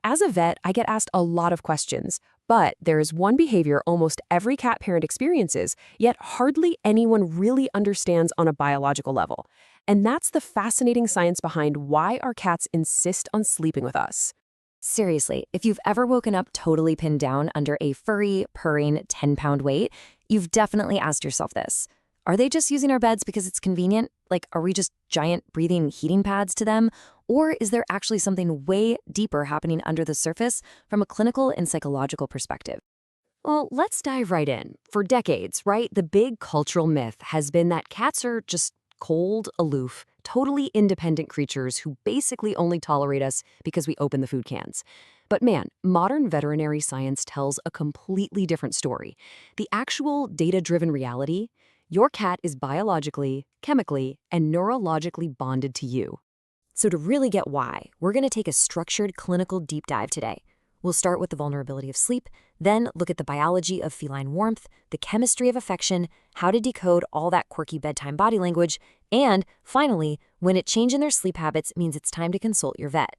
As a vet, I get asked a lot of questions, but there is one behavior almost every cat parent experiences, yet hardly anyone really understands on a biological level. And that's the fascinating science behind why our cats insist on sleeping with us. Seriously, if you've ever woken up totally pinned down under a furry, purring 10-pound weight, you've definitely asked yourself this. Are they just using our beds because it's convenient? Like, are we just giant breathing heating pads to them? Or is there actually something way deeper happening under the surface from a clinical and psychological perspective? Well, let's dive right in. For decades, right, the big cultural myth has been that cats are just cold, aloof, totally independent creatures who basically only tolerate us because we open the food cans. But man, modern veterinary science tells a completely different story. The actual data-driven reality: your cat is biologically, chemically, and neurologically bonded to you. So to really get why, we're going to take a structured clinical deep dive today. We'll start with the vulnerability of sleep, then look at the biology of feline warmth, the chemistry of affection, how to decode all that quirky bedtime body language, and finally, when a change in their sleep habits means it's time to consult your vet.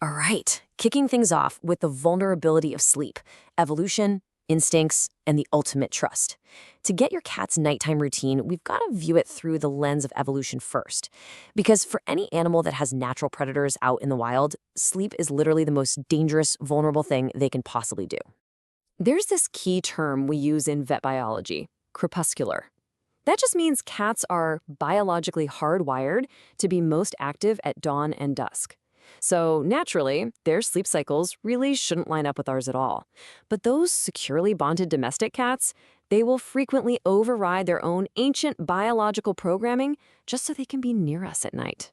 All right, kicking things off with the vulnerability of sleep, evolution, instincts, and the ultimate trust. To get your cat's nighttime routine, we've got to view it through the lens of evolution first. Because for any animal that has natural predators out in the wild, sleep is literally the most dangerous, vulnerable thing they can possibly do. There's this key term we use in vet biology: crepuscular. That just means cats are biologically hardwired to be most active at dawn and dusk. So naturally, their sleep cycles really shouldn't line up with ours at all. But those securely bonded domestic cats, they will frequently override their own ancient biological programming just so they can be near us at night.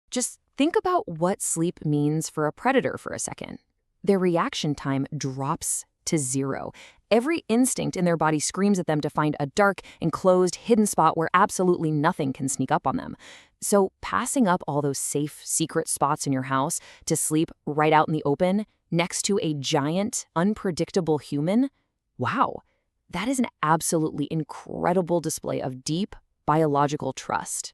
Just think about what sleep means for a predator for a second. Their reaction time drops to zero. Every instinct in their body screams at them to find a dark, enclosed, hidden spot where absolutely nothing can sneak up on them. So passing up all those safe, secret spots in your house to sleep right out in the open next to a giant, unpredictable human, wow, that is an absolutely incredible display of deep biological trust.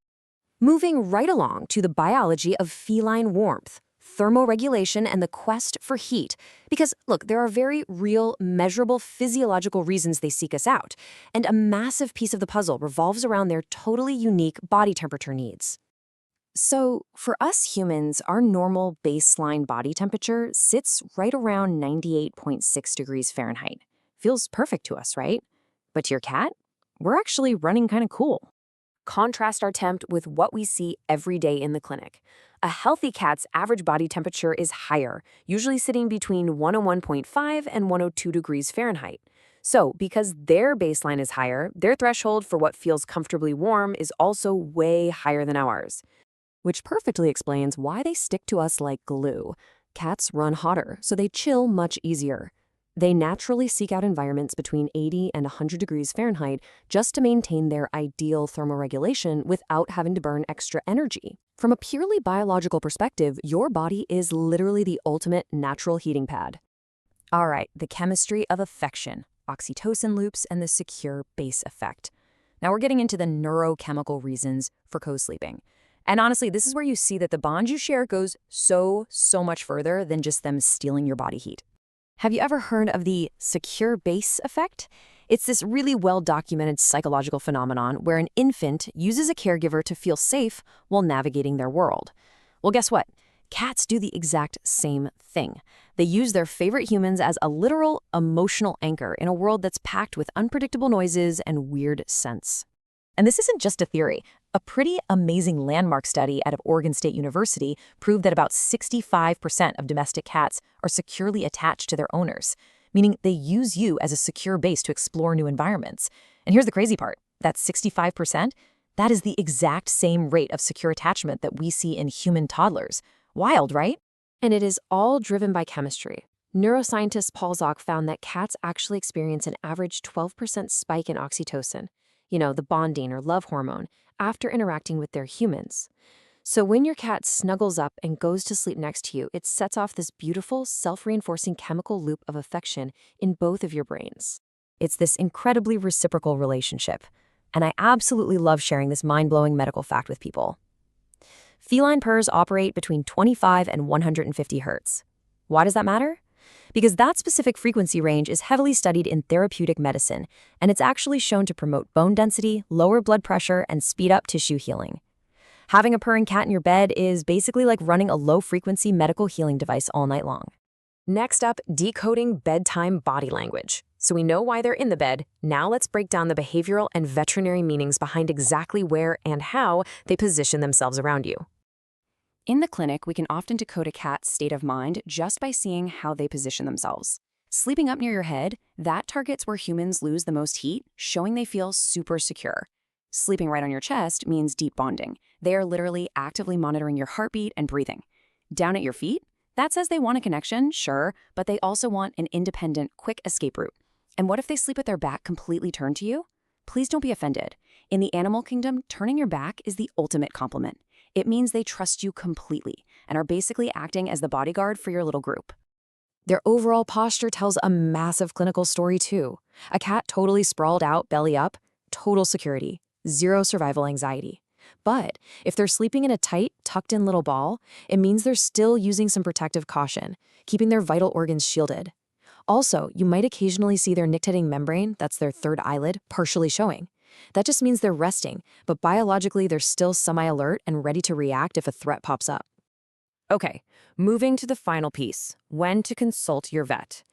Moving right along to the biology of feline warmth, thermoregulation, and the quest for heat. Because, look, there are very real, measurable physiological reasons they seek us out, and a massive piece of the puzzle revolves around their totally unique body temperature needs. So, for us humans, our normal baseline body temperature sits right around 98.6 degrees Fahrenheit. Feels perfect to us, right? But to your cat, we're actually running kind of cool. Contrast our temp with what we see every day in the clinic. A healthy cat's average body temperature is higher, usually sitting between 101.5 and 102 degrees Fahrenheit. So, because their baseline is higher, their threshold for what feels comfortably warm is also way higher than ours. Which perfectly explains why they stick to us like glue. Cats run hotter, so they chill much easier. They naturally seek out environments between 80 and 100 degrees Fahrenheit just to maintain their ideal thermoregulation without having to burn extra energy. From a purely biological perspective, your body is literally the ultimate natural heating pad. All right, the chemistry of affection, oxytocin loops, and the secure base effect. Now we're getting into the neurochemical reasons for co-sleeping. And honestly, this is where you see that the bond you share goes so much further than just them stealing your body heat. Have you ever heard of the secure base effect? It's this really well-documented psychological phenomenon where an infant uses a caregiver to feel safe while navigating their world. Well, guess what? Cats do the exact same thing. They use their favorite humans as a literal emotional anchor in a world that's packed with unpredictable noises and weird scents. And this isn't just a theory. A pretty amazing landmark study out of Oregon State University proved that about 65% of domestic cats are securely attached to their owners, meaning they use you as a secure base to explore new environments. And here's the crazy part. That 65%, that is the exact same rate of secure attachment that we see in human toddlers. Wild, right? And it is all driven by chemistry. Neuroscientist Paul Zock found that cats actually experience an average 12% spike in oxytocin, the bonding or love hormone, after interacting with their humans. So when your cat snuggles up and goes to sleep next to you, it sets off this beautiful, self-reinforcing chemical loop of affection in both of your brains. It's this incredibly reciprocal relationship. And I absolutely love sharing this mind-blowing medical fact with people. Feline purrs operate between 25 and 150 hertz. Why does that matter? Because that specific frequency range is heavily studied in therapeutic medicine, and it's actually shown to promote bone density, lower blood pressure, and speed up tissue healing. Having a purring cat in your bed is basically like running a low-frequency medical healing device all night long. Next up, decoding bedtime body language. So we know why they're in the bed. Now let's break down the behavioral and veterinary meanings behind exactly where and how they position themselves around you. In the clinic, we can often decode a cat's state of mind just by seeing how they position themselves. Sleeping up near your head, that targets where humans lose the most heat, showing they feel super secure. Sleeping right on your chest means deep bonding. They are literally actively monitoring your heartbeat and breathing. Down at your feet, that says they want a connection, sure, but they also want an independent, quick escape route. And what if they sleep with their back completely turned to you? Please don't be offended. In the animal kingdom, turning your back is the ultimate compliment. It means they trust you completely and are basically acting as the bodyguard for your little group. Their overall posture tells a massive clinical story too. A cat totally sprawled out, belly up, total security, zero survival anxiety. But if they're sleeping in a tight, tucked-in little ball, it means they're still using some protective caution, keeping their vital organs shielded. Also, you might occasionally see their nictitating membrane, that's their third eyelid, partially showing. That just means they're resting, but biologically they're still semi-alert and ready to react if a threat pops up. Okay, moving to the final piece, when to consult your vet.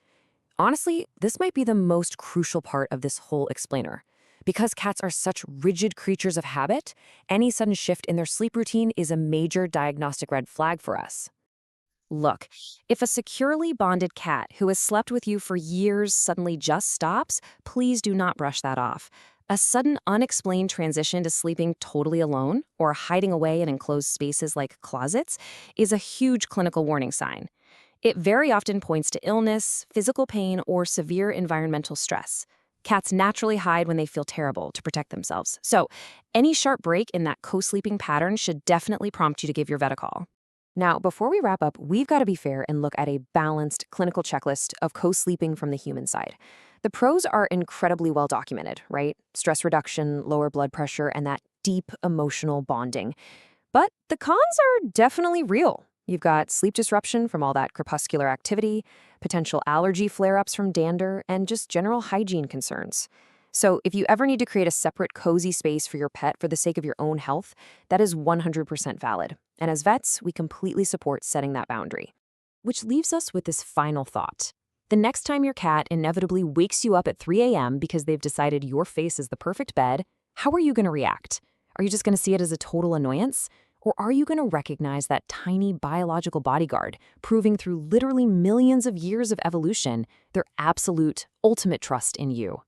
Honestly, this might be the most crucial part of this whole explainer. Because cats are such rigid creatures of habit, any sudden shift in their sleep routine is a major diagnostic red flag for us. Look, if a securely bonded cat who has slept with you for years suddenly just stops, please do not brush that off. A sudden unexplained transition to sleeping totally alone or hiding away in enclosed spaces like closets is a huge clinical warning sign. It very often points to illness, physical pain, or severe environmental stress. Cats naturally hide when they feel terrible to protect themselves. So, any sharp break in that co-sleeping pattern should definitely prompt you to give your vet a call. Now, before we wrap up, we've got to be fair and look at a balanced clinical checklist of co-sleeping from the human side. The pros are incredibly well documented, right? Stress reduction, lower blood pressure, and that deep emotional bonding. But the cons are definitely real. You've got sleep disruption from all that crepuscular activity, potential allergy flare-ups from dander, and just general hygiene concerns. So if you ever need to create a separate cozy space for your pet for the sake of your own health, that is 100% valid. And as vets, we completely support setting that boundary. Which leaves us with this final thought. The next time your cat inevitably wakes you up at 3 a.m. because they've decided your face is the perfect bed, how are you going to react? Are you just going to see it as a total annoyance? Or are you going to recognize that tiny biological bodyguard, proving through literally millions of years of evolution their absolute, ultimate trust in you?